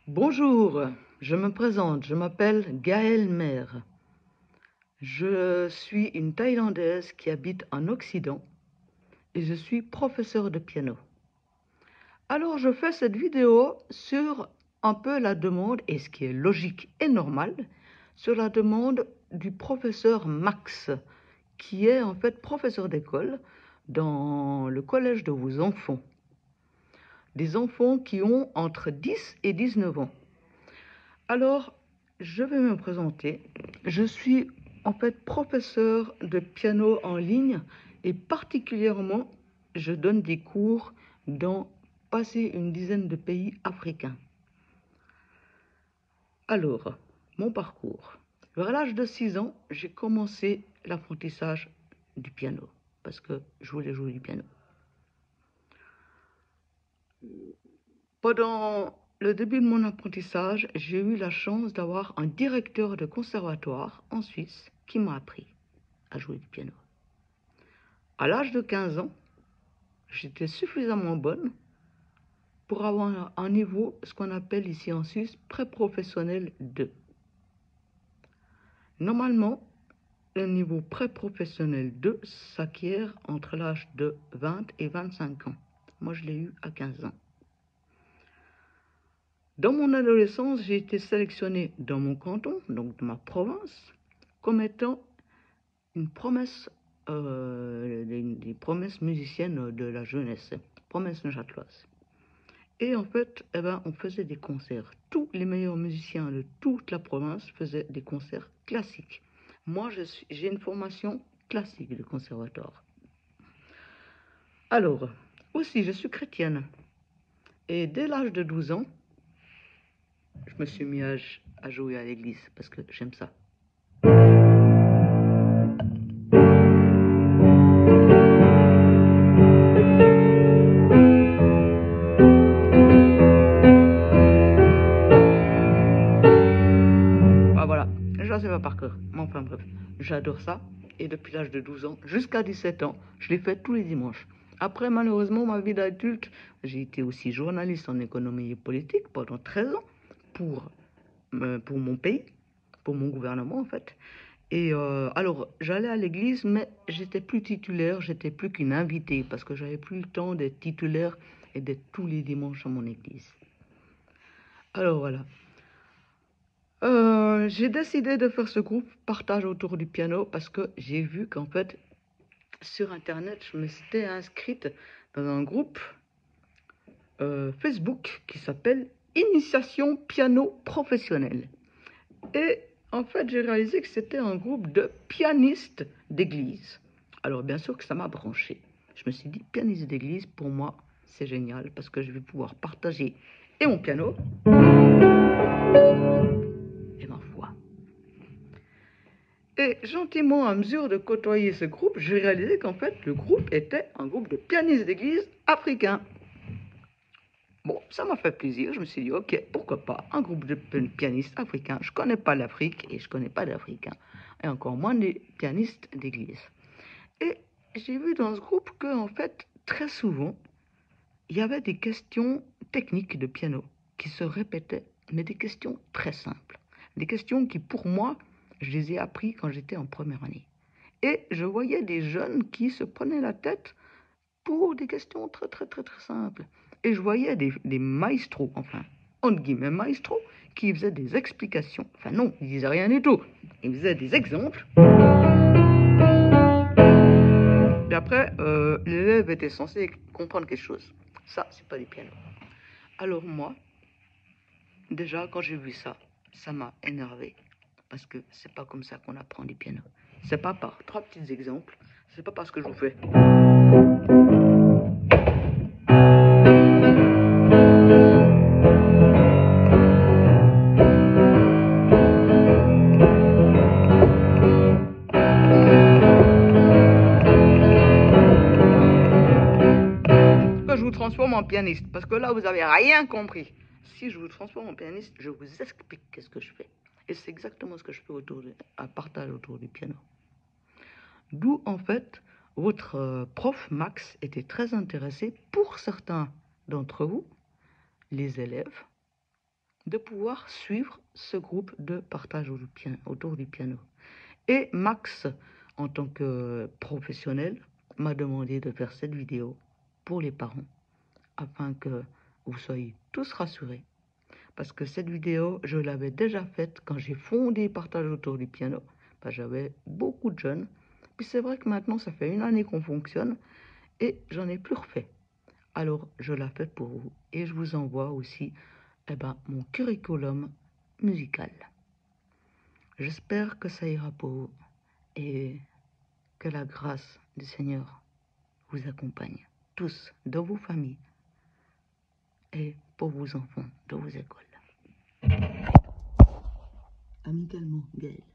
Bonjour, je me présente, je m'appelle Gaëlle Mer. Je suis une Thaïlandaise qui habite en Occident et je suis professeure de piano. Alors je fais cette vidéo sur un peu la demande, et ce qui est logique et normal, sur la demande du professeur Max, qui est en fait professeur d'école dans le collège de vos enfants. Des enfants qui ont entre 10 et 19 ans. Alors, je vais me présenter. Je suis en fait professeur de piano en ligne et particulièrement, je donne des cours dans passer une dizaine de pays africains. Alors, mon parcours. Vers l'âge de 6 ans, j'ai commencé l'apprentissage du piano parce que je voulais jouer du piano. Pendant le début de mon apprentissage, j'ai eu la chance d'avoir un directeur de conservatoire en Suisse qui m'a appris à jouer du piano. À l'âge de 15 ans, j'étais suffisamment bonne pour avoir un niveau, ce qu'on appelle ici en Suisse, pré-professionnel 2. Normalement, le niveau pré-professionnel 2 s'acquiert entre l'âge de 20 et 25 ans. Moi, je l'ai eu à 15 ans. Dans mon adolescence, j'ai été sélectionnée dans mon canton, donc de ma province, comme étant une promesse, des promesses musiciennes de la jeunesse, promesses neuchâteloises. Et en fait, on faisait des concerts. Tous les meilleurs musiciens de toute la province faisaient des concerts classiques. Moi, j'ai une formation classique de conservatoire. Alors, aussi, je suis chrétienne. Et dès l'âge de 12 ans, je me suis mis à jouer à l'église parce que j'aime ça. Ah voilà, je ne sais pas par cœur, mais enfin bref, j'adore ça. Et depuis l'âge de 12 ans jusqu'à 17 ans, je l'ai fait tous les dimanches. Après, malheureusement, ma vie d'adulte, j'ai été aussi journaliste en économie et politique pendant 13 ans pour mon pays, pour mon gouvernement en fait. Et alors, j'allais à l'église, mais j'étais plus titulaire, j'étais plus qu'une invitée parce que j'avais plus le temps d'être titulaire et d'être tous les dimanches à mon église. Alors voilà. J'ai décidé de faire ce groupe partage autour du piano parce que j'ai vu qu'en fait, sur Internet, je me suis inscrite dans un groupe Facebook qui s'appelle Initiation Piano Professionnel. Et en fait, j'ai réalisé que c'était un groupe de pianistes d'église. Alors, bien sûr que ça m'a branché. Je me suis dit, pianiste d'église, pour moi, c'est génial parce que je vais pouvoir partager et mon piano et ma voix. Et gentiment, à mesure de côtoyer ce groupe, j'ai réalisé qu'en fait, le groupe était un groupe de pianistes d'église africains. Bon, ça m'a fait plaisir. Je me suis dit, ok, pourquoi pas un groupe de pianistes africains. Je ne connais pas l'Afrique et je ne connais pas d'Africains. Et encore moins des pianistes d'église. Et j'ai vu dans ce groupe que, en fait, très souvent, il y avait des questions techniques de piano qui se répétaient, mais des questions très simples. Des questions qui, pour moi, je les ai apprises quand j'étais en première année. Et je voyais des jeunes qui se prenaient la tête pour des questions très, très, très, très simples. Et je voyais des maestros, enfin, entre guillemets maestros, qui faisaient des explications. Enfin non, ils disaient rien du tout. Ils faisaient des exemples. Et après, l'élève était censé comprendre quelque chose. Ça, c'est pas du piano. Alors moi, déjà, quand j'ai vu ça, ça m'a énervé. Parce que c'est pas comme ça qu'on apprend du piano. C'est pas par 3 petits exemples. C'est pas parce que je vous fais. Que je vous transforme en pianiste. Parce que là, vous avez rien compris. Si je vous transforme en pianiste, je vous explique qu'est-ce que je fais. Et c'est exactement ce que je fais à partage autour du piano. D'où, en fait, votre prof Max était très intéressé pour certains d'entre vous, les élèves, de pouvoir suivre ce groupe de partage autour du piano. Et Max, en tant que professionnel, m'a demandé de faire cette vidéo pour les parents, afin que vous soyez tous rassurés. Parce que cette vidéo, je l'avais déjà faite quand j'ai fondé Partage autour du piano. J'avais beaucoup de jeunes. Puis c'est vrai que maintenant, ça fait 1 année qu'on fonctionne et j'en ai plus refait. Alors, je la fais pour vous et je vous envoie aussi mon curriculum musical. J'espère que ça ira pour vous et que la grâce du Seigneur vous accompagne, tous, dans vos familles et pour vos enfants, dans vos écoles. Amicalement, Gaël.